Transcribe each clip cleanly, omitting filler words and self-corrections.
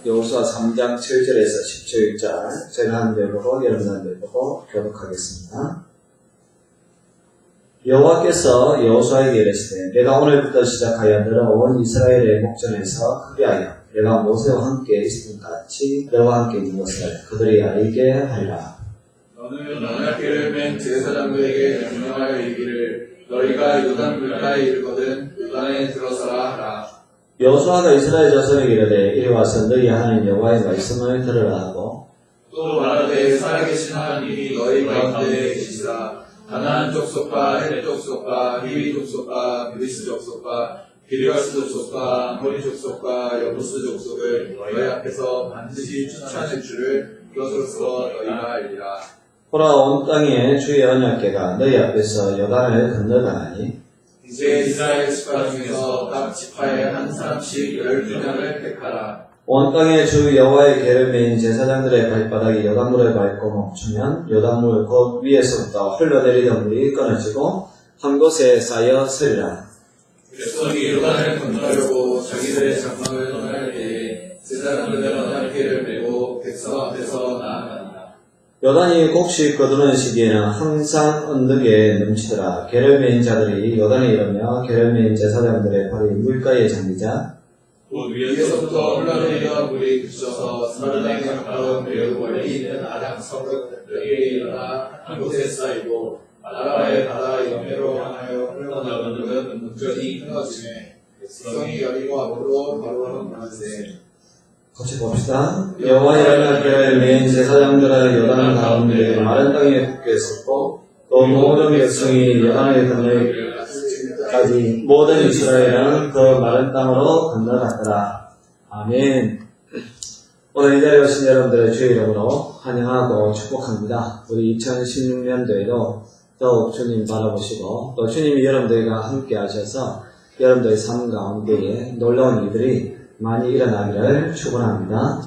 여호수아 3장 7절에서 17절 제가 한 절 보고 여러분 한 절 보고 교독하겠습니다. 여호와께서 여호수아에게 이르시되 내가 오늘부터 시작하여 너를 온 이스라엘의 목전에서 크게 하여 내가 모세와 함께 있음 같이 너와 함께 있는 것을 그들이 알게 하리라. 너는 언약궤를 맨 제사장들에게 명령하여 이르기를 너희가 요단 물가에 이르거든 요단에 들어서라 하라. 여호수아가 이스라엘 자손에게 이르되 이리 와서 너희 하나님 여호와의 말씀을 들으라 하고 또 말하되 살아계신 하나님이 너희 가운데 계시라. 가나안 족속과 헤렛 족속과 히위 족속과 그리스 족속과 기르가스 족속과 아모리 족속과 여부스 족속을 너희 앞에서 반드시 쫓아낼 줄을 그것으로서 너희가 알리라. 보라 온 땅에 주의 언약궤가 너희 앞에서 요단을 건너가나니 이제 이스라엘 지파 중에서 각 지파에 한 사람씩 12명을 택하라. 온 땅에 주 여호와의 궤를 메인 제사장들의 발바닥이 요단물을 밟고 멈추면 요단물 곧 위에서부터 흘러내리던 물이 끊어지고 한 곳에 쌓여 서리라. 백성이 요단을 건너려고 자기들의 장막을 떠날 때에 제사장들은 언약궤를 메고 백성 앞에서 나아간다. 요단이 곡식 거두는 시기에는 항상 언덕에 넘치더라. 궤를 메인 자들이 요단에 이르며 궤를 메인 제사장들의 발이 물가에 잠기자 곧 위에서부터 흘러내리던 물이 그쳐서 사르당에 가까운 매우 멀리 있는 아랑 성읍에게 일어나 한 곳에 쌓이고 아라바의 바다 옆으로 향하여 흘러나오는 물은 문전이 끊어지매 백성이 여리고 앞으로 바로 가는데 같이 봅시다. 여호와의 언약궤를 메인 제사장들은 요단 가운데 마른 땅에 굳게 섰고 또 모든 백성이 요단을 건너기까지 모든 이스라엘은 그 마른 땅으로 건너갔더라. 아멘. 오늘 이 자리에 오신 여러분들의 주의 이름으로 환영하고 축복합니다. 우리 2016년도에도 더욱 주님 바라보시고 또 주님이 여러분들과 함께 하셔서 여러분들의 삶 가운데에 놀라운 일들이 많이 일어나기를 축원합니다.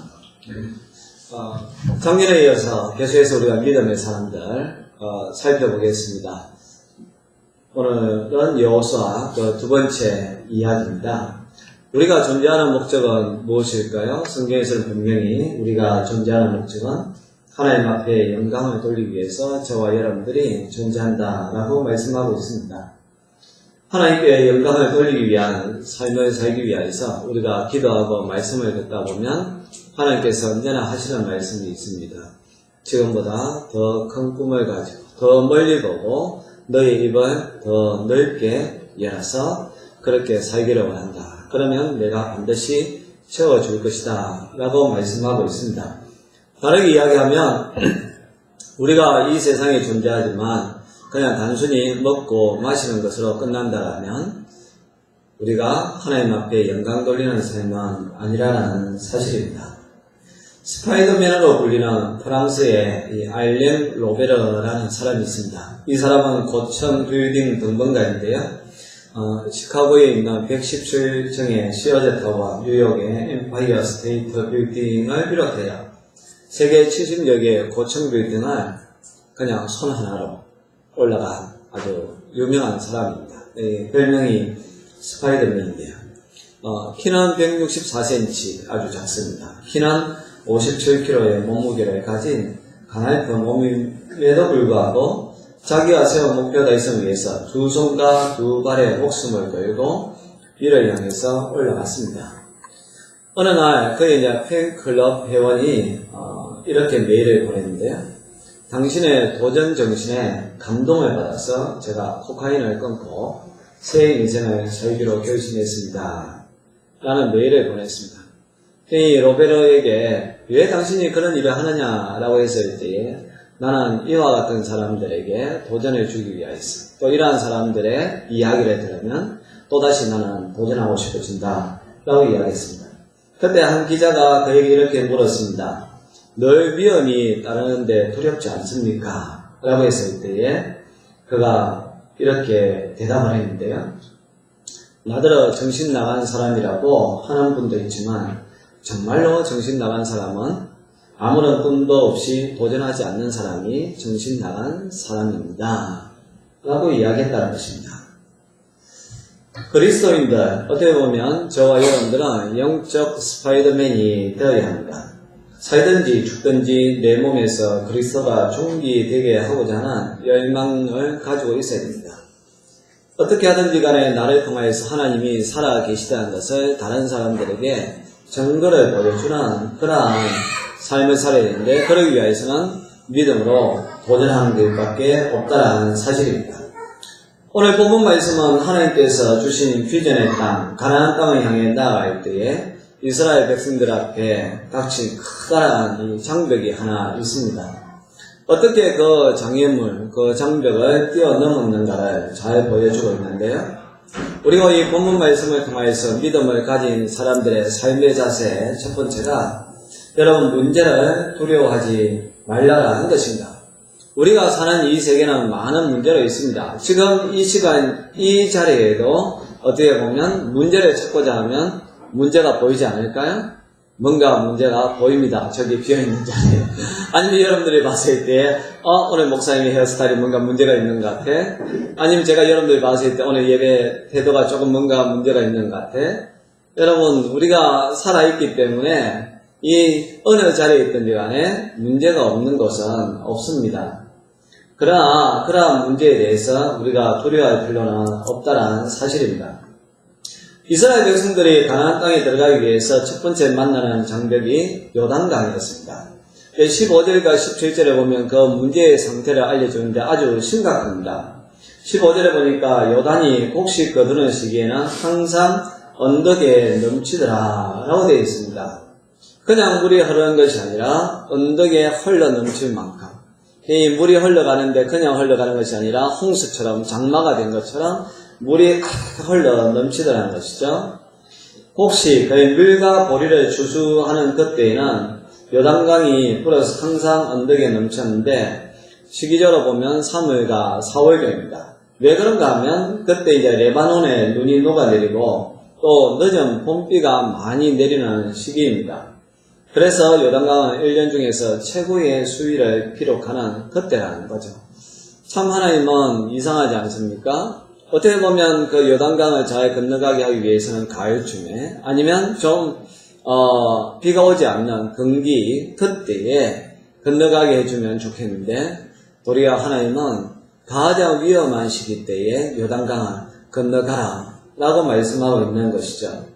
작년에 이어서 계속해서 우리가 믿음의 사람들 살펴보겠습니다. 오늘은 여호수아 두 번째 이야기입니다. 우리가 존재하는 목적은 무엇일까요? 성경에서는 분명히 우리가 존재하는 목적은 하나님 앞에 영광을 돌리기 위해서 저와 여러분들이 존재한다라고 말씀하고 있습니다. 하나님께 영광을 돌리기 위한 삶을 살기 위해서 우리가 기도하고 말씀을 듣다 보면 하나님께서 언제나 하시는 말씀이 있습니다. 지금보다 더 큰 꿈을 가지고 더 멀리 보고 너의 입을 더 넓게 열어서 그렇게 살기를 원한다. 그러면 내가 반드시 채워줄 것이다 라고 말씀하고 있습니다. 다르게 이야기하면 우리가 이 세상에 존재하지만 그냥 단순히 먹고 마시는 것으로 끝난다면 우리가 하나님 앞에 영광 돌리는 삶은 아니라는 사실입니다. 스파이더맨으로 불리는 프랑스의 이 알렌 로베르라는 사람이 있습니다. 이 사람은 고층 빌딩 등번가인데요. 시카고에 있는 117층의 시어제 타워, 뉴욕의 엠파이어 스테이트 빌딩을 비롯해요. 세계 70여 개의 고층 빌딩을 그냥 손 하나로 올라간 아주 유명한 사람입니다. 별명이 스파이더맨인데요. 키는 164cm 아주 작습니다. 키는 57kg의 몸무게를 가진 가냘픈 몸임에도 불구하고 자기가 세운 목표 달성을 위해서 두 손과 두 발에 목숨을 걸고 이를 향해서 올라갔습니다. 어느 날 그의 팬클럽 회원이 이렇게 메일을 보냈는데요. 당신의 도전 정신에 감동을 받아서 제가 코카인을 끊고 새 인생을 살기로 결심했습니다. 라는 메일을 보냈습니다. 이 로베르에게 왜 당신이 그런 일을 하느냐라고 했을 때에 나는 이와 같은 사람들에게 도전을 주기 위하였어. 또 이러한 사람들의 이야기를 들으면 또다시 나는 도전하고 싶어진다. 라고 이야기했습니다. 그때 한 기자가 그에게 이렇게 물었습니다. 늘 위험이 따르는데 두렵지 않습니까? 라고 했을 때에 그가 이렇게 대답을 했는데요. 나더러 정신 나간 사람이라고 하는 분도 있지만 정말로 정신 나간 사람은 아무런 꿈도 없이 도전하지 않는 사람이 정신 나간 사람입니다. 라고 이야기했다는 것입니다. 그리스도인들, 어떻게 보면 저와 여러분들은 영적 스파이더맨이 되어야 합니다. 살든지 죽든지 내 몸에서 그리스도가 존귀되게 하고자 하는 열망을 가지고 있어야 됩니다. 어떻게 하든지 간에 나를 통하여서 하나님이 살아 계시다는 것을 다른 사람들에게 증거를 보여주는 그러한 삶을 살아야 되는데, 그러기 위해서는 믿음으로 도전하는 것밖에 없다는 사실입니다. 오늘 본문 말씀은 하나님께서 주신 비전의 땅, 가나안 땅을 향해 나아갈 때에 이스라엘 백성들 앞에 닥친 커다란 이 장벽이 하나 있습니다. 어떻게 그 장애물, 그 장벽을 뛰어넘었는가를 잘 보여주고 있는데요. 우리가 이 본문 말씀을 통해서 믿음을 가진 사람들의 삶의 자세 첫 번째가 여러분 문제를 두려워하지 말라라는 것입니다. 우리가 사는 이 세계는 많은 문제가 있습니다. 지금 이 시간, 이 자리에도 어떻게 보면 문제를 찾고자 하면 문제가 보이지 않을까요? 뭔가 문제가 보입니다. 저기 비어있는 자리에. 아니면 여러분들이 봤을 때, 오늘 목사님의 헤어스타일이 뭔가 문제가 있는 것 같아. 아니면 제가 여러분들이 봤을 때 오늘 예배 태도가 조금 뭔가 문제가 있는 것 같아. 여러분, 우리가 살아있기 때문에 이 어느 자리에 있든지 간에 문제가 없는 것은 없습니다. 그러나 그러한 문제에 대해서 우리가 두려워할 필요는 없다는 사실입니다. 이스라엘 백성들이 가나안 땅에 들어가기 위해서 첫 번째 만나는 장벽이 요단강이었습니다. 15절과 17절에 보면 그 문제의 상태를 알려주는데 아주 심각합니다. 15절에 보니까 요단이 곡식 거두는 시기에는 항상 언덕에 넘치더라 라고 되어 있습니다. 그냥 물이 흐르는 것이 아니라 언덕에 흘러 넘칠 만큼, 이 물이 흘러가는데 그냥 흘러가는 것이 아니라 홍수처럼 장마가 된 것처럼 물이 흘러 넘치더라는 것이죠. 혹시 거의 밀과 보리를 추수하는 그때에는 요단강이 불어서 항상 언덕에 넘쳤는데 시기적으로 보면 3월과 4월경입니다. 왜 그런가 하면 그때 이제 레바논에 눈이 녹아내리고 또 늦은 봄비가 많이 내리는 시기입니다. 그래서 요단강은 1년 중에서 최고의 수위를 기록하는 그때라는 거죠. 참 하나님은 이상하지 않습니까? 어떻게 보면 그 요단강을 잘 건너가게 하기 위해서는 가을쯤에 아니면 좀 비가 오지 않는 건기 그때에 건너가게 해주면 좋겠는데 도리어 하나님은 가장 위험한 시기 때에 요단강을 건너가라 라고 말씀하고 있는 것이죠.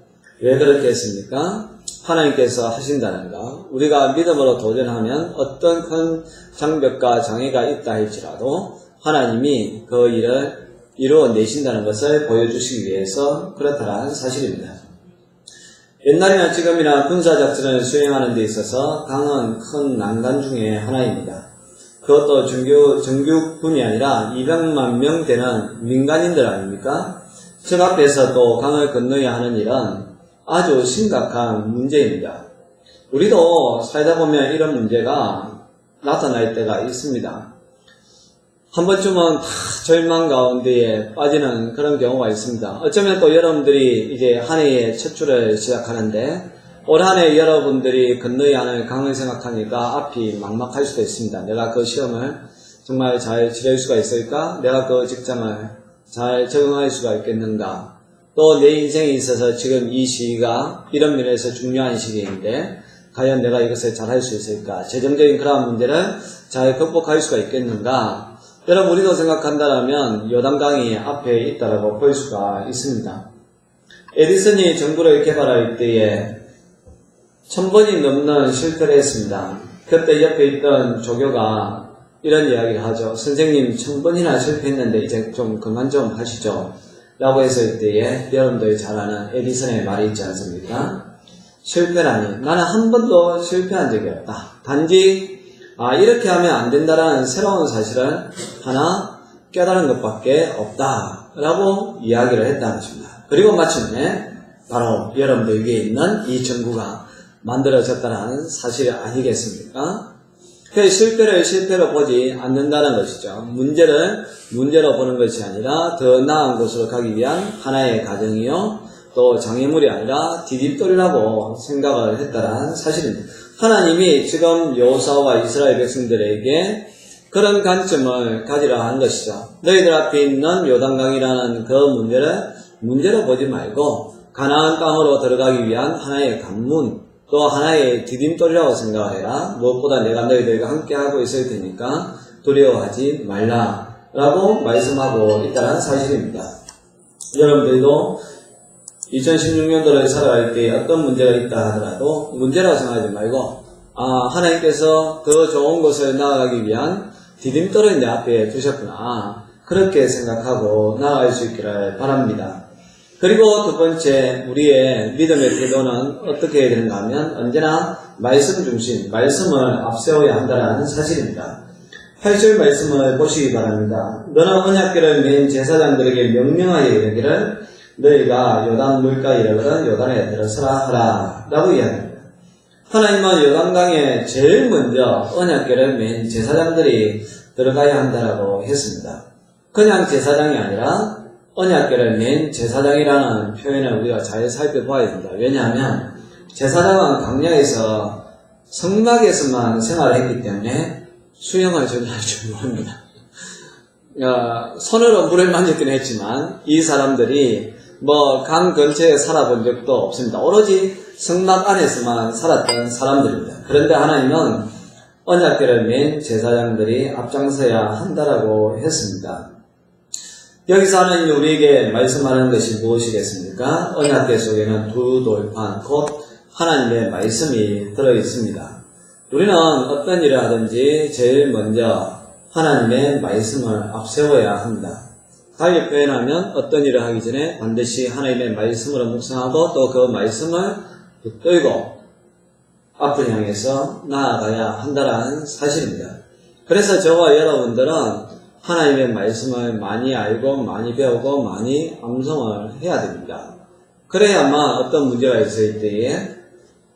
왜 그렇게 했습니까? 하나님께서 하신다는 것, 우리가 믿음으로 도전하면 어떤 큰 장벽과 장애가 있다 할지라도 하나님이 그 일을 이루어내신다는 것을 보여주시기 위해서 그렇다는 사실입니다. 옛날이나 지금이나 군사작전을 수행하는 데 있어서 강은 큰 난관 중에 하나입니다. 그것도 정규군이 아니라 200만 명 되는 민간인들 아닙니까? 저 앞에서 또 강을 건너야 하는 일은 아주 심각한 문제입니다. 우리도 살다 보면 이런 문제가 나타날 때가 있습니다. 한 번쯤은 다 절망 가운데에 빠지는 그런 경우가 있습니다. 어쩌면 또 여러분들이 이제 한 해의 첫 주를 시작하는데 올 한 해 여러분들이 건너야 하는 강을 생각하니까 앞이 막막할 수도 있습니다. 내가 그 시험을 정말 잘 치를 수가 있을까? 내가 그 직장을 잘 적응할 수가 있겠는가? 또 내 인생에 있어서 지금 이 시기가 이런 면에서 중요한 시기인데 과연 내가 이것을 잘 할 수 있을까? 재정적인 그러한 문제를 잘 극복할 수가 있겠는가? 여러분 우리도 생각한다면 요단강이 앞에 있다라고 볼 수가 있습니다. 에디슨이 전구를 개발할 때에 1000번이 넘는 실패를 했습니다. 그때 옆에 있던 조교가 이런 이야기를 하죠. 선생님 1000번이나 실패했는데 이제 좀 그만 좀 하시죠. 라고 했을 때에 여러분들이 잘 아는 에디슨의 말이 있지 않습니까? 실패라니 나는 한 번도 실패한 적이 없다. 단지 이렇게 하면 안 된다라는 새로운 사실을 하나 깨달은 것밖에 없다 라고 이야기를 했다는 것입니다. 그리고 마침내 바로 여러분들 위에 있는 이 전구가 만들어졌다는 사실 아니겠습니까? 그 실패를 실패로 보지 않는다는 것이죠. 문제를 문제로 보는 것이 아니라 더 나은 곳으로 가기 위한 하나의 과정이요 또 장애물이 아니라 디딤돌이라고 생각을 했다는 사실입니다. 하나님이 지금 여호수아와 이스라엘 백성들에게 그런 관점을 가지라 한 것이죠. 너희들 앞에 있는 요단강이라는 그 문제를 문제로 보지 말고 가나안 땅으로 들어가기 위한 하나의 관문, 또 하나의 디딤돌이라고 생각을 해라. 무엇보다 내가 너희들과 함께하고 있을 테니까 두려워하지 말라라고 말씀하고 있다는 사실입니다. 여러분들도 2016년도를 살아갈 때 어떤 문제가 있다 하더라도 문제라고 생각하지 말고 하나님께서 더 좋은 곳을 나아가기 위한 디딤돌을 내 앞에 두셨구나, 그렇게 생각하고 나아갈 수 있기를 바랍니다. 그리고 두 번째, 우리의 믿음의 태도는 어떻게 해야 되는가 하면 언제나 말씀 중심, 말씀을 앞세워야 한다는 사실입니다. 8절 말씀을 보시기 바랍니다. 너는 언약궤를 맨 제사장들에게 명령하여 이르기를 너희가 요단 물가에 이르거든 요단에 들어서라 하라 라고 이야기합니다. 하나님은 요단강에 제일 먼저 언약궤를 맨 제사장들이 들어가야 한다라고 했습니다. 그냥 제사장이 아니라 언약궤를 맨 제사장이라는 표현을 우리가 잘 살펴봐야 됩니다. 왜냐하면 제사장은 광야에서 성막에서만 생활했기 때문에 수영을 전혀 할 줄 모릅니다. 손으로 물을 만졌긴 했지만 이 사람들이 강 근처에 살아본 적도 없습니다. 오로지 성막 안에서만 살았던 사람들입니다. 그런데 하나님은 언약궤를 맨 제사장들이 앞장서야 한다라고 했습니다. 여기서 하나님이 우리에게 말씀하는 것이 무엇이겠습니까? 언약궤 속에는 두 돌판, 곧 하나님의 말씀이 들어있습니다. 우리는 어떤 일을 하든지 제일 먼저 하나님의 말씀을 앞세워야 합니다. 달리 표현하면 어떤 일을 하기 전에 반드시 하나님의 말씀으로 묵상하고 또 그 말씀을 붙들고 앞을 향해서 나아가야 한다는 사실입니다. 그래서 저와 여러분들은 하나님의 말씀을 많이 알고 많이 배우고 많이 암송을 해야 됩니다. 그래야만 어떤 문제가 있을 때에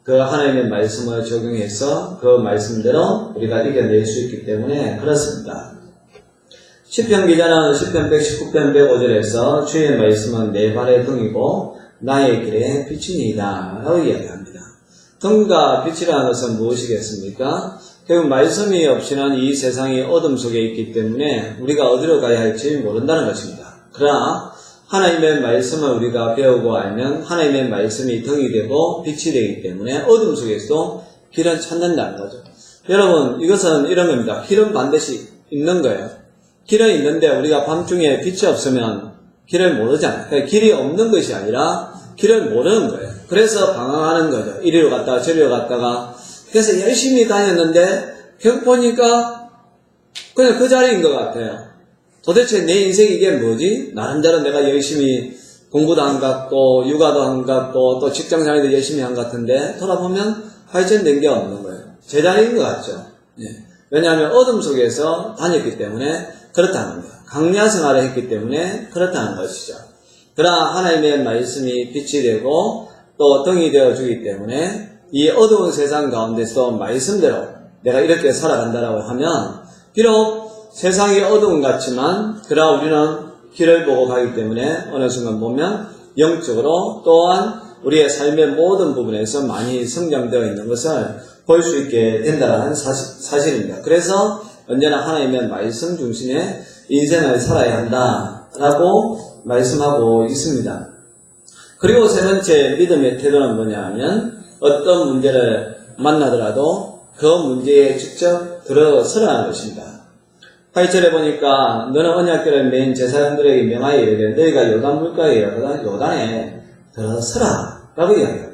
그 하나님의 말씀을 적용해서 그 말씀대로 우리가 이겨낼 수 있기 때문에 그렇습니다. 시편 기자는 시편 119편 105절에서 주의 말씀은 내 발의 등이고 나의 길에 빛이니이다 라고 이야기합니다. 등과 빛이라는 것은 무엇이겠습니까? 결국 말씀이 없이는 이 세상이 어둠 속에 있기 때문에 우리가 어디로 가야 할지 모른다는 것입니다. 그러나 하나님의 말씀을 우리가 배우고 알면 하나님의 말씀이 등이 되고 빛이 되기 때문에 어둠 속에서도 길을 찾는다는 거죠. 여러분, 이것은 이런 겁니다. 길은 반드시 있는 거예요. 길은 있는데 우리가 밤중에 빛이 없으면 길을 모르잖아요. 그러니까 길이 없는 것이 아니라 길을 모르는 거예요. 그래서 방황하는 거죠. 이리로 갔다가 저리로 갔다가. 그래서 열심히 다녔는데 결국 보니까 그냥 그 자리인 것 같아요. 도대체 내 인생이 이게 뭐지? 나름대로 내가 열심히 공부도 한 것 같고 육아도 한 것 같고 또 직장생활도 열심히 한 것 같은데 돌아보면 발전된 게 없는 거예요. 제자리인 것 같죠. 왜냐하면 어둠 속에서 다녔기 때문에 그렇다는 거예요. 강야 생활을 했기 때문에 그렇다는 것이죠. 그러나 하나님의 말씀이 빛이 되고 또 등이 되어주기 때문에 이 어두운 세상 가운데서 말씀대로 내가 이렇게 살아간다라고 하면 비록 세상이 어두운 것 같지만 그러나 우리는 길을 보고 가기 때문에 어느 순간 보면 영적으로 또한 우리의 삶의 모든 부분에서 많이 성장되어 있는 것을 볼 수 있게 된다는 사실입니다. 그래서 언제나 하나님의 말씀 중심의 인생을 살아야 한다라고 말씀하고 있습니다. 그리고 세 번째 믿음의 태도는 뭐냐 하면 어떤 문제를 만나더라도 그 문제에 직접 들어서라는 것입니다. 8절에 보니까 너는 언약궤를 맨 제사장들에게 명하여 이르되 너희가 요단 물가에 이르거든 요단에 들어서라 라고 이야기합니다.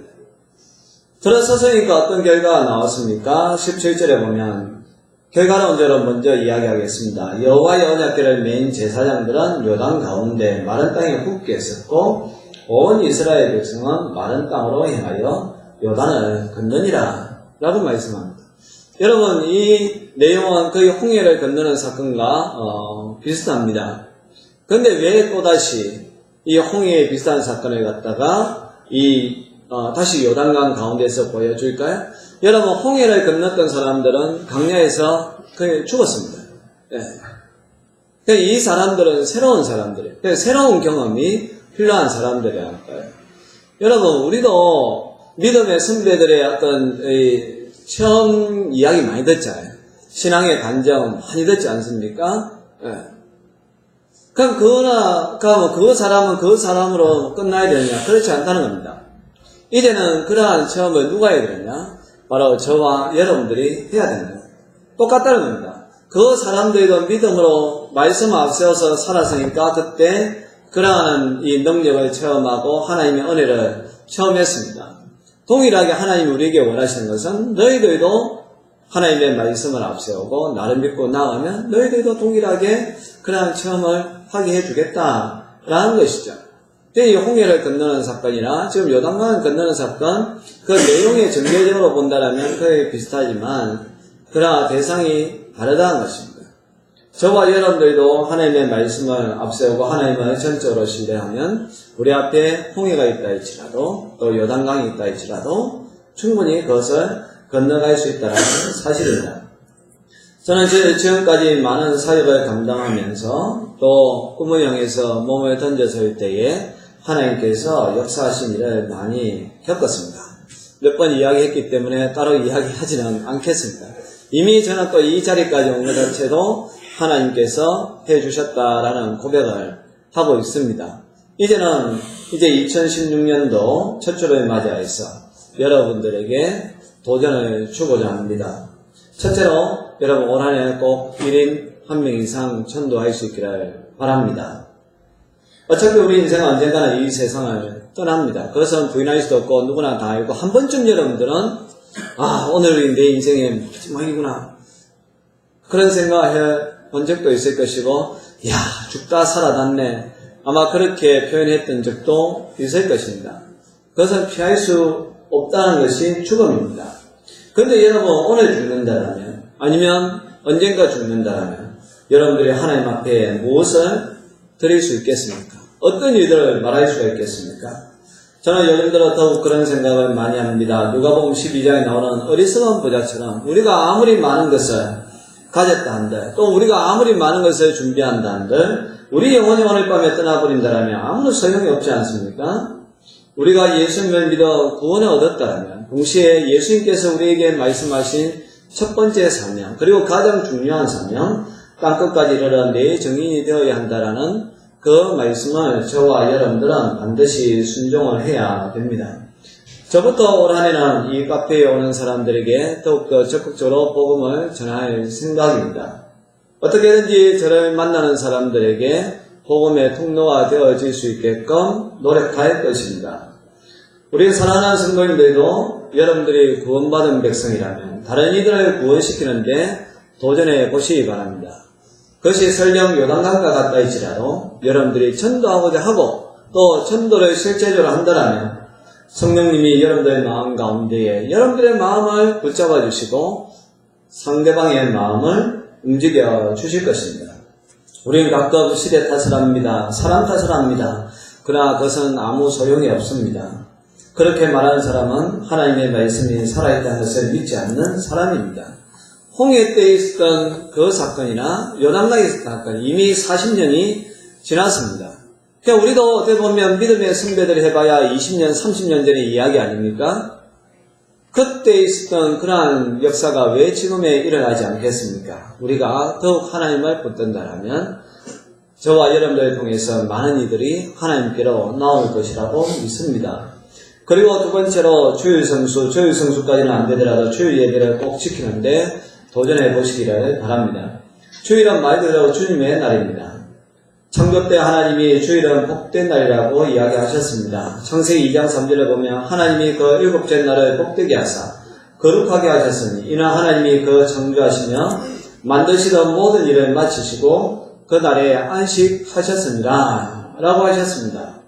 들어서서니까 어떤 결과가 나왔습니까? 17절에 보면 결과는 먼저 이야기하겠습니다. 여호와의 언약궤를 맨 제사장들은 요단 가운데 마른 땅에 굳게 섰고 온 이스라엘 백성은 마른 땅으로 행하여 요단을 건너니라 라고 말씀합니다. 여러분, 이 내용은 거의 홍해를 건너는 사건과 비슷합니다. 그런데 왜 또다시 이 홍해에 비슷한 사건을 갖다가 다시 요단강 가운데서 보여줄까요? 여러분, 홍해를 건넜던 사람들은 강야에서 그냥 죽었습니다. 이 사람들은 새로운 사람들이에요. 새로운 경험이 필요한 사람들이라는 거예요. 여러분, 우리도 믿음의 선배들의 어떤 처음 이야기 많이 듣잖아요. 신앙의 간증 많이 듣지 않습니까? 그럼 그 사람은 그 사람으로 끝나야 되느냐? 그렇지 않다는 겁니다. 이제는 그러한 체험을 누가 해야 되느냐? 바로 저와 여러분들이 해야 됩니다. 똑같다는 겁니다. 그 사람들도 믿음으로 말씀을 앞세워서 살았으니까 그때 그러한 이 능력을 체험하고 하나님의 은혜를 체험했습니다. 동일하게 하나님이 우리에게 원하시는 것은 너희들도 하나님의 말씀을 앞세우고 나를 믿고 나가면 너희들도 동일하게 그러한 체험을 하게 해주겠다라는 것이죠. 이 홍해를 건너는 사건이나 지금 요단강을 건너는 사건, 그 내용의 전개적으로 본다면 거의 비슷하지만 그러나 대상이 다르다는 것입니다. 저와 여러분들도 하나님의 말씀을 앞세우고 하나님을 전적으로 신뢰하면 우리 앞에 홍해가 있다 할지라도 또 요단강이 있다 할지라도 충분히 그것을 건너갈 수 있다는 사실입니다. 저는 지금까지 많은 사역을 감당하면서 또 꿈을 향해서 몸을 던져설 때에 하나님께서 역사하신 일을 많이 겪었습니다. 몇 번 이야기했기 때문에 따로 이야기하지는 않겠습니다. 이미 저는 또 이 자리까지 온 것 자체도 하나님께서 해주셨다라는 고백을 하고 있습니다. 이제는 이제 2016년도 첫 주를 맞이해서 여러분들에게 도전을 주고자 합니다. 첫째로 여러분 올 한해 꼭 1인 1명 이상 전도할 수 있기를 바랍니다. 어차피 우리 인생은 언젠가는 이 세상을 떠납니다. 그것은 부인할 수도 없고 누구나 다 알고 한 번쯤 여러분들은 오늘이 내 인생의 마지막이구나 그런 생각을 해본 적도 있을 것이고 죽다 살아났네 아마 그렇게 표현했던 적도 있을 것입니다. 그것은 피할 수 없다는 것이 죽음입니다. 그런데 여러분 오늘 죽는다라면 아니면 언젠가 죽는다라면 여러분들이 하나님 앞에 무엇을 드릴 수 있겠습니까? 어떤 일들을 말할 수가 있겠습니까? 저는 요즘 들어 더욱 그런 생각을 많이 합니다. 누가복음 12장에 나오는 어리석은 부자처럼 우리가 아무리 많은 것을 가졌다 한들 또 우리가 아무리 많은 것을 준비한다 한들 우리 영혼이 오늘 밤에 떠나버린다라면 아무런 소용이 없지 않습니까? 우리가 예수님을 믿어 구원을 얻었다면 동시에 예수님께서 우리에게 말씀하신 첫 번째 사명 그리고 가장 중요한 사명 땅끝까지 이르러 내 증인이 되어야 한다라는 그 말씀을 저와 여러분들은 반드시 순종을 해야 됩니다. 저부터 올 한해는 이 카페에 오는 사람들에게 더욱더 적극적으로 복음을 전할 생각입니다. 어떻게든지 저를 만나는 사람들에게 복음의 통로가 되어질 수 있게끔 노력할 것입니다. 우리 사랑하는 성도님들도 여러분들이 구원받은 백성이라면 다른 이들을 구원시키는데 도전해 보시기 바랍니다. 그것이 설령 요단강과 같다 할지라도 여러분들이 전도하고자 하고 또 전도를 실제적으로 한다면 성령님이 여러분들의 마음 가운데에 여러분들의 마음을 붙잡아 주시고 상대방의 마음을 움직여 주실 것입니다. 우리는 가끔 시대 탓을 합니다. 사람 탓을 합니다. 그러나 그것은 아무 소용이 없습니다. 그렇게 말하는 사람은 하나님의 말씀이 살아있다는 것을 믿지 않는 사람입니다. 홍해 때 있었던 그 사건이나 요단강에 있었던 사건 이미 40년이 지났습니다. 그러니까 우리도 어떻게 보면 믿음의 선배들이 해봐야 20년, 30년 전의 이야기 아닙니까? 그때 있었던 그러한 역사가 왜 지금에 일어나지 않겠습니까? 우리가 더욱 하나님을 붙든다면 저와 여러분들을 통해서 많은 이들이 하나님께로 나올 것이라고 믿습니다. 그리고 두 번째로 주일성수까지는 안 되더라도 주일 예배를 꼭 지키는데 도전해 보시기를 바랍니다. 주일은 말 그대로 주님의 날입니다. 창조 때 하나님이 주일은 복된 날이라고 이야기하셨습니다. 창세기 2장 3절에 보면 하나님이 그 일곱째 날을 복되게 하사 거룩하게 하셨으니 이는 하나님이 그 창조하시며 만드시던 모든 일을 마치시고 그 날에 안식하셨습니다. 라고 하셨습니다.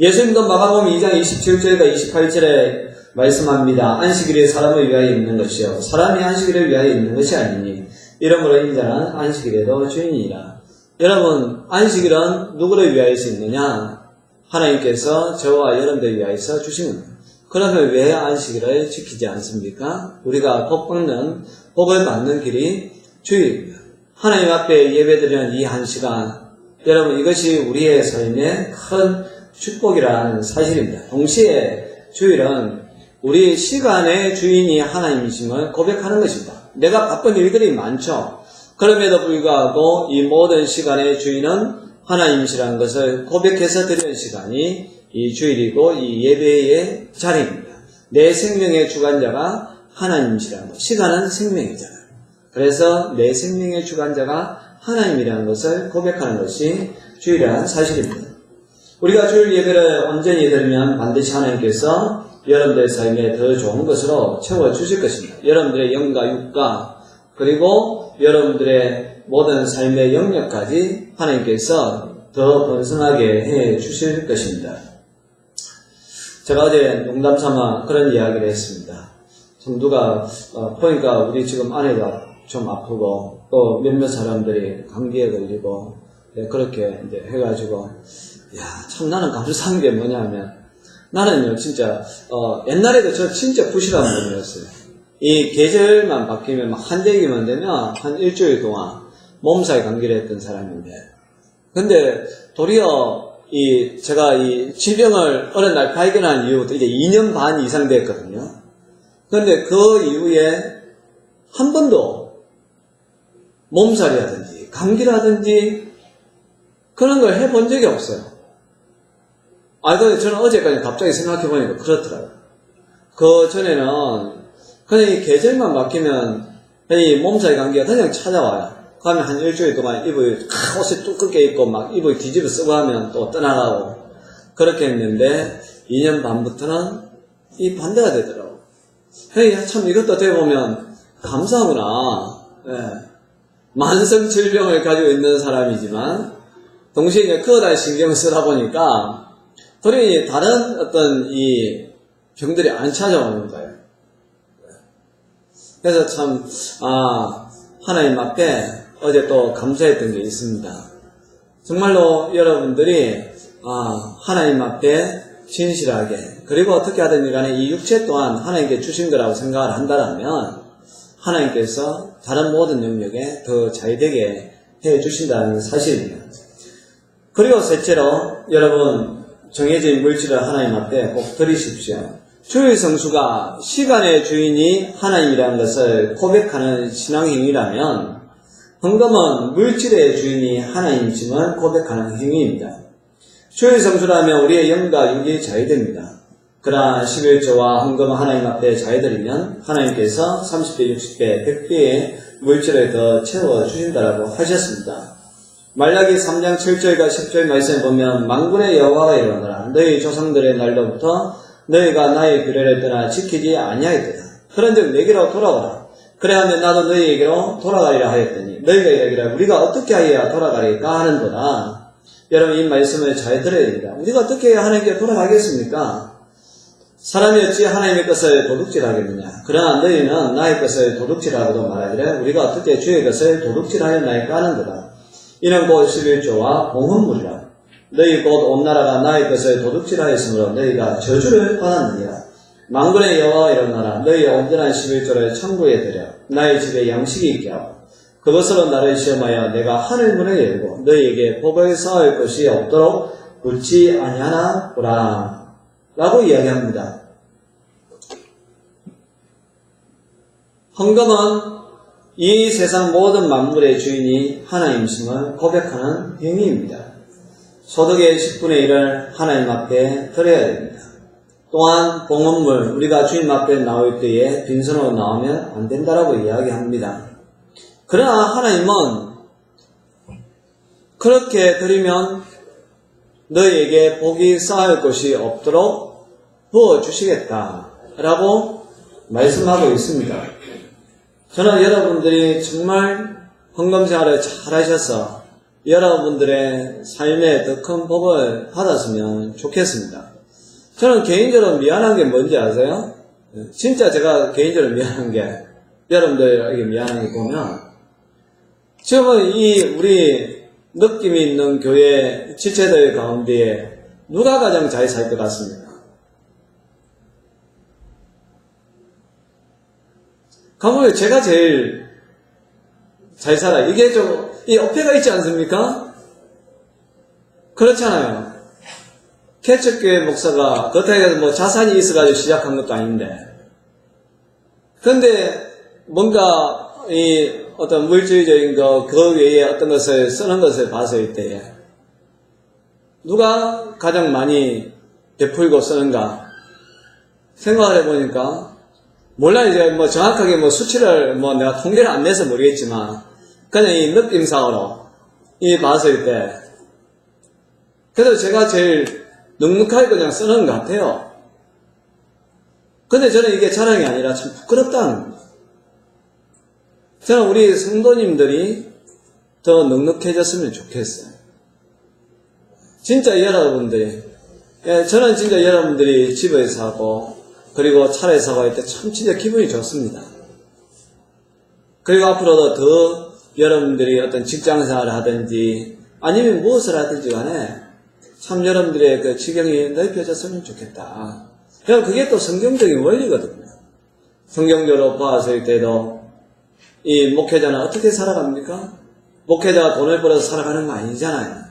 예수님도 마가복음 2장 27절과 28절에 말씀합니다. 안식일이 사람을 위하여 있는 것이요 사람이 안식일을 위하여 있는 것이 아니니 이러므로 인자는 안식일에도 주인이라. 여러분 안식일은 누구를 위하여서 있느냐? 하나님께서 저와 여러분들 위하여서 주신 겁니다. 그러면 왜 안식일을 지키지 않습니까? 우리가 복을 받는 길이 주일입니다. 하나님 앞에 예배드리는 이 한 시간 여러분 이것이 우리의 삶의 큰 축복이라는 사실입니다. 동시에 주일은 우리 시간의 주인이 하나님이심을 고백하는 것입니다. 내가 바쁜 일들이 많죠. 그럼에도 불구하고 이 모든 시간의 주인은 하나님이시라는 것을 고백해서 드리는 시간이 이 주일이고 이 예배의 자리입니다. 내 생명의 주관자가 하나님이시라는 것. 시간은 생명이잖아요. 그래서 내 생명의 주관자가 하나님이라는 것을 고백하는 것이 주일이라는 사실입니다. 우리가 주일 예배를 온전히 드리면 반드시 하나님께서 여러분들의 삶에 더 좋은 것으로 채워주실 것입니다. 여러분들의 영과 육과 그리고 여러분들의 모든 삶의 영역까지 하나님께서 더 번성하게 해 주실 것입니다. 제가 어제 농담삼아 그런 이야기를 했습니다. 참 누가 보니까 우리 지금 아내가 좀 아프고 또 몇몇 사람들이 감기에 걸리고 그렇게 이제 해가지고 참 나는 감사한 게 뭐냐면 나는요 진짜 옛날에도 저 진짜 부실한 분이었어요. 이 계절만 바뀌면 막 한대기만 되면 한 일주일 동안 몸살에 감기를 했던 사람인데 근데 도리어 제가 이 질병을 어느 날 발견한 이후부터 이제 2년 반 이상 됐거든요. 근데 그 이후에 한 번도 몸살이라든지 감기라든지 그런 걸 해본 적이 없어요. 근데 저는 어제까지 갑자기 생각해보니까 그렇더라고요. 그 전에는 그냥 이 계절만 바뀌면 이 몸살 감기가 그냥 찾아와요. 그러면 한 일주일 동안 옷을 두껍게 입고 막 이불 뒤집어 쓰고 하면 또 떠나가고 그렇게 했는데 2년 반부터는 이 반대가 되더라고요. 참 이것도 어떻게 보면 감사하구나. 만성 질병을 가지고 있는 사람이지만 동시에 이제 그거다 신경을 쓰다 보니까 도리어 다른 어떤 이 병들이 안 찾아오는 거예요. 그래서 참 하나님 앞에 어제 또 감사했던 게 있습니다. 정말로 여러분들이 하나님 앞에 진실하게 그리고 어떻게 하든지 간에 이 육체 또한 하나님께 주신 거라고 생각을 한다면 하나님께서 다른 모든 영역에 더 잘되게 해주신다는 사실입니다. 그리고 셋째로 여러분 정해진 물질을 하나님 앞에 꼭 드리십시오. 주일 성수가 시간의 주인이 하나님이라는 것을 고백하는 신앙행위라면 헌금은 물질의 주인이 하나님이심을 고백하는 행위입니다. 주일 성수라면 우리의 영과 육이 자유됩니다. 그러나 11조와 헌금을 하나님 앞에 자유드리면 하나님께서 30배, 60배, 100배의 물질을 더 채워주신다라고 하셨습니다. 말라기 3장 7절과 10절 말씀에 보면 만군의 여호와가 이르노라 너희 조상들의 날로부터 너희가 나의 규례를 떠나 지키지 아니하였도다. 그런즉 내게로 돌아오라. 그래하면 나도 너희에게로 돌아가리라 하였더니 너희가 이르기를 우리가 어떻게 하여야 돌아가리까 하는도다. 여러분 이 말씀을 잘 들어야 됩니다. 우리가 어떻게 해야 하나님께 돌아가겠습니까? 사람이 어찌 하나님의 것을 도둑질하겠느냐. 그러나 너희는 나의 것을 도둑질하고도 말하기를 우리가 어떻게 주의 것을 도둑질하였나이까 하는도다. 이는 곧 11조와 봉헌물이라. 너희 곧 온 나라가 나의 것을 도둑질하였으므로 너희가 저주를 받았느니라. 만군의 여호와 일어나라. 너희 온전한 11조를 천국에 드려 나의 집에 양식이 있게 하고 그것으로 나를 시험하여 내가 하늘 문을 열고 너희에게 복을 쌓을 것이 없도록 붙지 아니하나 보라. 라고 이야기합니다. 헌금은 이 세상 모든 만물의 주인이 하나님이심을 고백하는 행위입니다. 소득의 10분의 1을 하나님 앞에 드려야 됩니다. 또한 봉헌물, 우리가 주님 앞에 나올 때에 빈손으로 나오면 안 된다라고 이야기합니다. 그러나 하나님은 그렇게 드리면 너희에게 복이 쌓일 것이 없도록 부어주시겠다라고 말씀하고 있습니다. 저는 여러분들이 정말 헌금 생활을 잘 하셔서 여러분들의 삶에 더 큰 복을 받았으면 좋겠습니다. 저는 개인적으로 미안한 게 뭔지 아세요? 진짜 제가 개인적으로 미안한 게 여러분들에게 미안한 게 보면 지금은 우리 느낌이 있는 교회 지체들 가운데에 누가 가장 잘 살 것 같습니까? 가보면 제가 제일 잘 살아요. 이게 이 어폐가 있지 않습니까? 그렇잖아요. 개척교회 목사가 그렇다고 해서 자산이 있어가지고 시작한 것도 아닌데. 근데 뭔가 어떤 물질적인 그 외에 어떤 것을 쓰는 것을 봤을 때에 누가 가장 많이 베풀고 쓰는가 생각을 해보니까 몰라 이제 뭐 정확하게 뭐 수치를 뭐 내가 통계를 안 내서 모르겠지만 그냥 이 느낌상으로 이 봤을 때 그래서 제가 제일 넉넉하게 그냥 쓰는 것 같아요. 근데 저는 이게 자랑이 아니라 참 부끄럽다는 거예요. 저는 우리 성도님들이 더 넉넉해졌으면 좋겠어요. 진짜 여러분들이, 저는 진짜 여러분들이 집에 사고, 그리고 차를 사고 할 때 참 진짜 기분이 좋습니다. 그리고 앞으로도 더 여러분들이 어떤 직장 생활을 하든지, 아니면 무엇을 하든지 간에 참 여러분들의 그 지경이 넓혀졌으면 좋겠다. 그럼 그게 또 성경적인 원리거든요. 성경적으로 봤을 때도 이 목회자는 어떻게 살아갑니까? 목회자가 돈을 벌어서 살아가는 거 아니잖아요.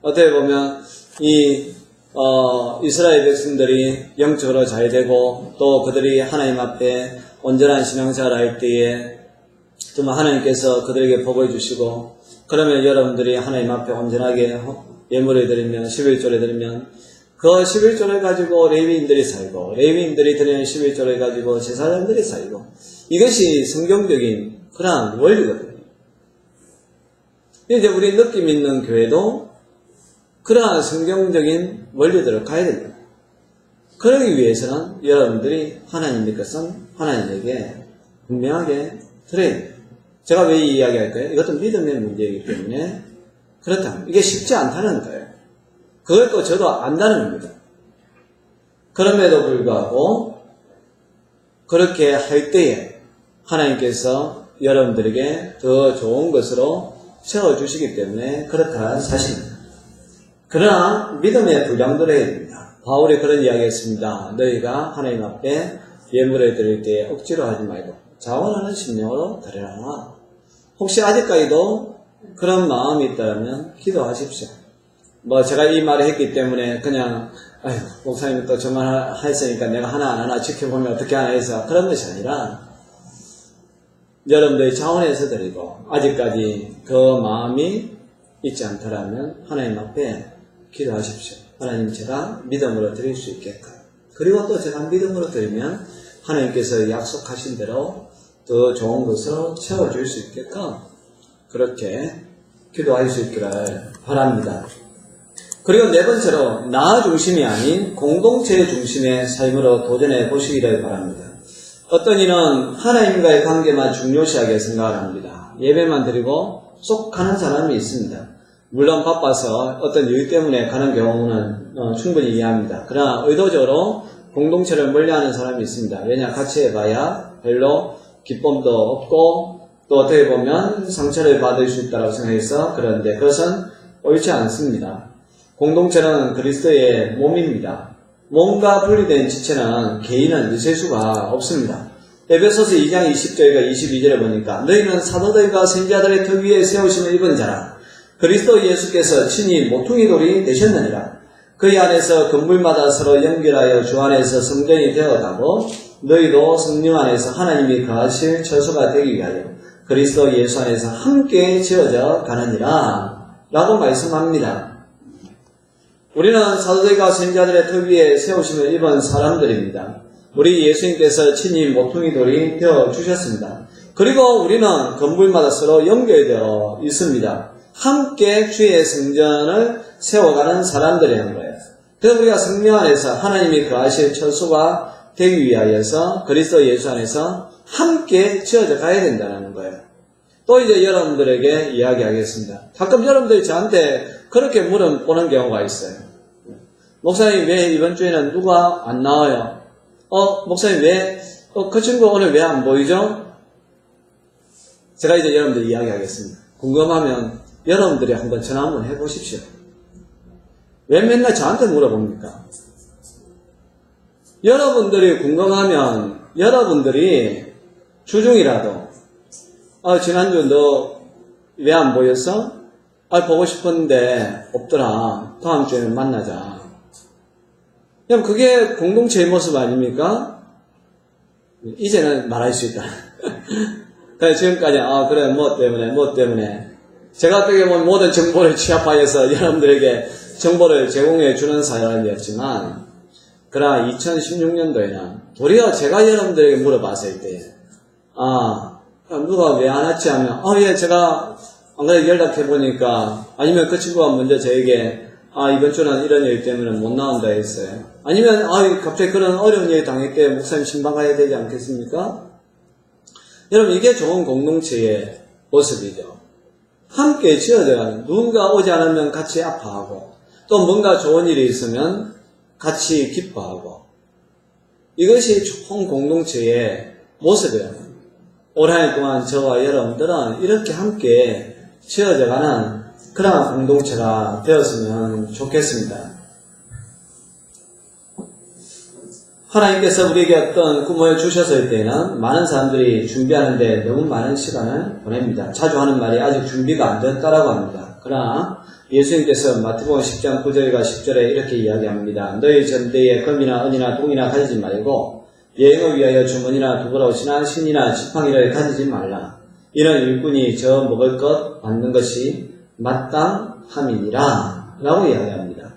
어떻게 보면 이스라엘 백성들이 영적으로 잘 되고 또 그들이 하나님 앞에 온전한 신앙생활을 할 때에 정말 하나님께서 그들에게 복을 주시고 그러면 여러분들이 하나님 앞에 온전하게 예물을 드리면 11조를 드리면 그 11조를 가지고 레위인들이 살고 레위인들이 드리는 11조를 가지고 제사장들이 살고 이것이 성경적인 그러한 원리거든요. 이제 우리 느낌 있는 교회도 그러한 성경적인 원리들을 가야 됩니다. 그러기 위해서는 여러분들이 하나님의 것은 하나님에게 분명하게 드려야 됩니다. 제가 왜 이 이야기 할까요? 이것도 믿음의 문제이기 때문에 그렇다. 이게 쉽지 않다는 거예요. 그것도 저도 안다는 겁니다. 그럼에도 불구하고 그렇게 할 때에 하나님께서 여러분들에게 더 좋은 것으로 세워주시기 때문에 그렇다는 사실입니다. 그러나 믿음의 분량들을 해야 됩니다. 바울이 그런 이야기 했습니다. 너희가 하나님 앞에 예물을 드릴 때 억지로 하지 말고 자원하는 심령으로 드리라. 혹시 아직까지도 그런 마음이 있다면 기도하십시오. 뭐 제가 이 말을 했기 때문에 그냥 아휴 목사님이 또 저만 했으니까 내가 하나하나 지켜보면 어떻게 하나 해서 그런 것이 아니라 여러분들이 자원해서 드리고 아직까지 그 마음이 있지 않더라면 하나님 앞에 기도하십시오. 하나님 제가 믿음으로 드릴 수 있게끔 그리고 또 제가 믿음으로 드리면 하나님께서 약속하신 대로 더 좋은 것으로 채워줄 수 있게끔 그렇게 기도할 수 있기를 바랍니다. 그리고 네 번째로 나 중심이 아닌 공동체 중심의 삶으로 도전해 보시기를 바랍니다. 어떤 이는 하나님과의 관계만 중요시하게 생각을 합니다. 예배만 드리고 쏙 가는 사람이 있습니다. 물론 바빠서 어떤 일 때문에 가는 경우는 충분히 이해합니다. 그러나 의도적으로 공동체를 멀리하는 사람이 있습니다. 왜냐 같이 해봐야 별로 기쁨도 없고 또 어떻게 보면 상처를 받을 수 있다고 생각해서 그런데 그것은 옳지 않습니다. 공동체는 그리스도의 몸입니다. 몸과 분리된 지체는 개인은 있을 수가 없습니다. 에베소서 2장 20절과 22절에 보니까 너희는 사도들과 선지자들의 턱 위에 세우심을 입은 자라 그리스도 예수께서 친히 모퉁이 돌이 되셨느니라. 그의 안에서 건물마다 서로 연결하여 주 안에서 성전이 되어가고 너희도 성령 안에서 하나님이 거하실 처소가 되기 위하여 그리스도 예수 안에서 함께 지어져 가느니라 라고 말씀합니다. 우리는 사도들과 선지자들의 턱 위에 세우심을 입은 사람들입니다. 우리 예수님께서 친히 모퉁이 돌이 되어주셨습니다. 그리고 우리는 건물마다 서로 연결되어 있습니다. 함께 주의 성전을 세워가는 사람들이라는 거예요. 그래서 우리가 성령 안에서 하나님이 거하실 처소가 되기 위하여서 그리스도 예수 안에서 함께 지어져 가야 된다는 거예요. 또 이제 여러분들에게 이야기하겠습니다. 가끔 여러분들이 저한테 그렇게 물어보는 경우가 있어요. 목사님 왜 이번 주에는 누가 안 나와요? 목사님 왜 그 친구 오늘 왜 안 보이죠? 제가 이제 여러분들 이야기하겠습니다. 궁금하면 여러분들이 한번 전화 한번 해보십시오. 왜 맨날 저한테 물어봅니까? 여러분들이 궁금하면 여러분들이 주중이라도 지난주 너 왜 안 보였어? 보고 싶었는데 없더라. 다음 주에는 만나자. 그럼 그게 공동체의 모습 아닙니까? 이제는 말할 수 있다. 그래서 지금까지, 그래, 뭐 때문에. 제가 어떻게 보면 모든 정보를 취합하여서 여러분들에게 정보를 제공해 주는 사람이었지만, 그러나 2016년도에는 도리어 제가 여러분들에게 물어봤을 때, 누가 왜 안 왔지 하면, 예, 제가 안 그래 연락해보니까, 아니면 그 친구가 먼저 저에게, 이번 주는 이런 일 때문에 못 나온다 했어요. 아니면, 갑자기 그런 어려운 일 당했게 목사님 신방 가야 되지 않겠습니까? 여러분, 이게 좋은 공동체의 모습이죠. 함께 지어져가는, 누군가 오지 않으면 같이 아파하고, 또 뭔가 좋은 일이 있으면 같이 기뻐하고, 이것이 좋은 공동체의 모습이에요. 올 한 해 동안 저와 여러분들은 이렇게 함께 지어져가는 그런 공동체가 되었으면 좋겠습니다. 하나님께서 우리에게 어떤 꿈을 주셨을 때는 많은 사람들이 준비하는데 너무 많은 시간을 보냅니다. 자주 하는 말이 아직 준비가 안 됐다라고 합니다. 그러나 예수님께서 마태복음 10장 9절과 10절에 이렇게 이야기합니다. 너희 전대에 금이나 은이나 동이나 가지지 말고 여행을 위하여 주머니나 두부라옷이나 신이나 지팡이를 가지지 말라. 이런 일꾼이 저 먹을 것 받는 것이 마땅함이니라 라고 이야기합니다.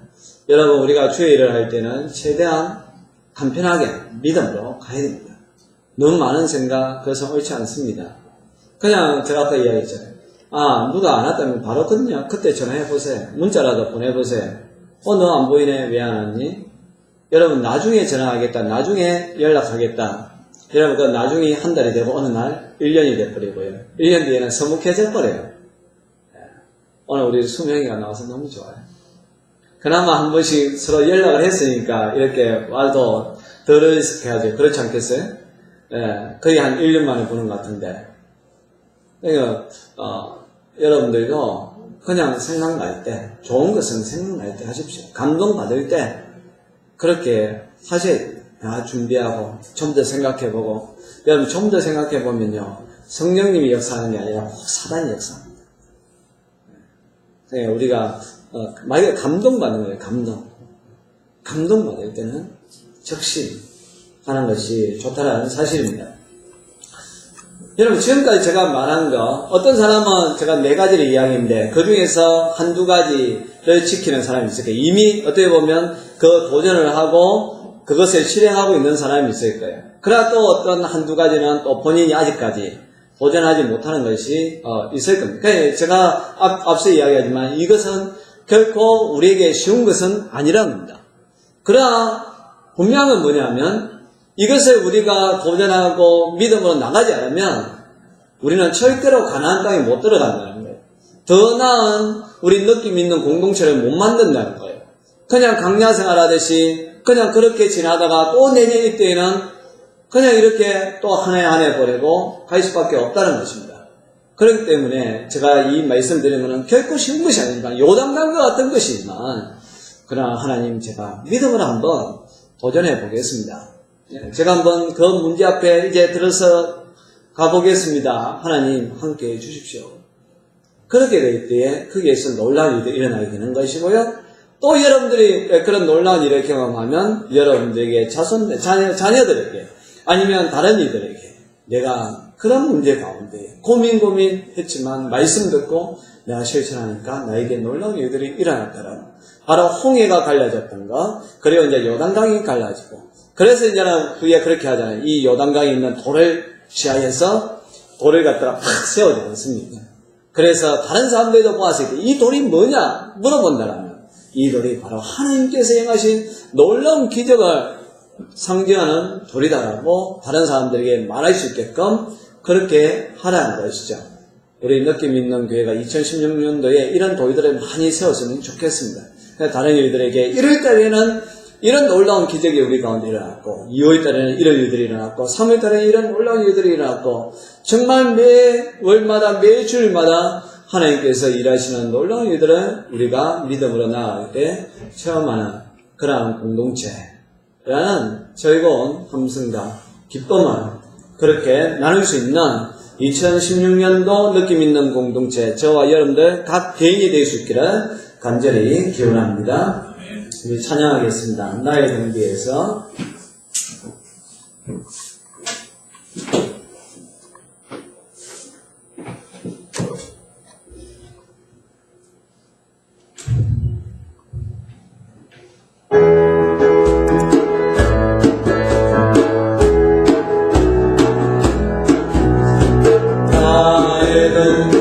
여러분, 우리가 주의 일을 할 때는 최대한 간편하게 믿음으로 가야 됩니다. 너무 많은 생각, 그것은 옳지 않습니다. 그냥 제가 아까 이야기했잖아요. 누가 안 왔다면 바로 그때 전화해보세요. 문자라도 보내보세요. 너 안 보이네, 왜 안 왔니? 여러분, 나중에 전화하겠다, 나중에 연락하겠다. 여러분, 그 나중에 한 달이 되고 어느 날 1년이 돼버리고요. 1년 뒤에는 서먹해져 버려요. 오늘 우리 수명이가 나와서 너무 좋아요. 그나마 한 번씩 서로 연락을 했으니까 이렇게 와도 덜 어색해야죠. 그렇지 않겠어요? 거의 한 1년 만에 보는 것 같은데. 그러니까, 여러분들도 그냥 생각날 때, 좋은 것은 생각날 때 하십시오. 감동받을 때, 그렇게 사실 준비하고 좀 더 생각해보고, 여러분 좀 더 생각해보면요, 성령님이 역사하는 게 아니라 사단이 역사합니다. 그러니까 우리가 만약에 감동받는 거예요. 감동받을 때는 적시하는 것이 좋다는 사실입니다. 여러분, 지금까지 제가 말한 거, 어떤 사람은 제가 4가지를 이야기했는데, 그 중에서 한두 가지를 지키는 사람이 있을 거예요. 이미 어떻게 보면 그 도전을 하고 그것을 실행하고 있는 사람이 있을 거예요. 그러나 또 어떤 한두 가지는 또 본인이 아직까지 도전하지 못하는 것이 있을 겁니다. 그러니까 제가 앞서 이야기하지만 이것은 결코 우리에게 쉬운 것은 아니라는 겁니다. 그러나 분명한 건 뭐냐면 이것을 우리가 도전하고 믿음으로 나가지 않으면 우리는 절대로 가나안 땅에 못 들어간다는 거예요. 더 나은 우리 느낌 있는 공동체를 못 만든다는 거예요. 그냥 강야 생활하듯이 그냥 그렇게 지나다가 또 내년 이때에는 그냥 이렇게 또 한 해 한 해 보내고 갈 수밖에 없다는 것입니다. 그렇기 때문에 제가 이 말씀 드리는 것은 결코 쉬운 것이 아닙니다. 요단강과 같은 것이지만 그러나 하나님 제가 믿음으로 한번 도전해 보겠습니다. 제가 한번 그 문제 앞에 이제 들어서 가보겠습니다. 하나님 함께 해 주십시오. 그렇게 될 때에 거기에서 놀라운 일이 일어나게 되는 것이고요. 또 여러분들이 그런 놀라운 일을 경험하면 여러분들에게 자녀들에게 아니면 다른 이들에게 내가 그런 문제 가운데 고민했지만 말씀 듣고 내가 실천하니까 나에게 놀라운 일들이 일어났다는 바로 홍해가 갈라졌던 거, 그리고 이제 요단강이 갈라지고, 그래서 이제는 후에 그렇게 하잖아요. 이 요단강에 있는 돌을 취하여서 돌을 갖다가 팍 세워지 않습니까? 그래서 다른 사람들도 보았을 때 이 돌이 뭐냐 물어본다라면 이 돌이 바로 하나님께서 행하신 놀라운 기적을 상징하는 돌이다라고 다른 사람들에게 말할 수 있게끔 그렇게 하라는 것이죠. 우리 느낌 있는 교회가 2016년도에 이런 돌들을 많이 세웠으면 좋겠습니다. 다른 일들에게 1월달에는 이런 놀라운 기적이 우리 가운데 일어났고 2월달에는 이런 일들이 일어났고 3월달에는 이런 놀라운 일들이 일어났고 정말 매 월마다 매 주일마다 하나님께서 일하시는 놀라운 일들을 우리가 믿음으로 나아갈 때 체험하는 그러한 공동체라는 즐거운 함성과 기쁨을 그렇게 나눌 수 있는 2016년도 느낌 있는 공동체 저와 여러분들 각 개인이 될 수 있기를 간절히 기원합니다. 우리 찬양하겠습니다. 나의 경비에서 되는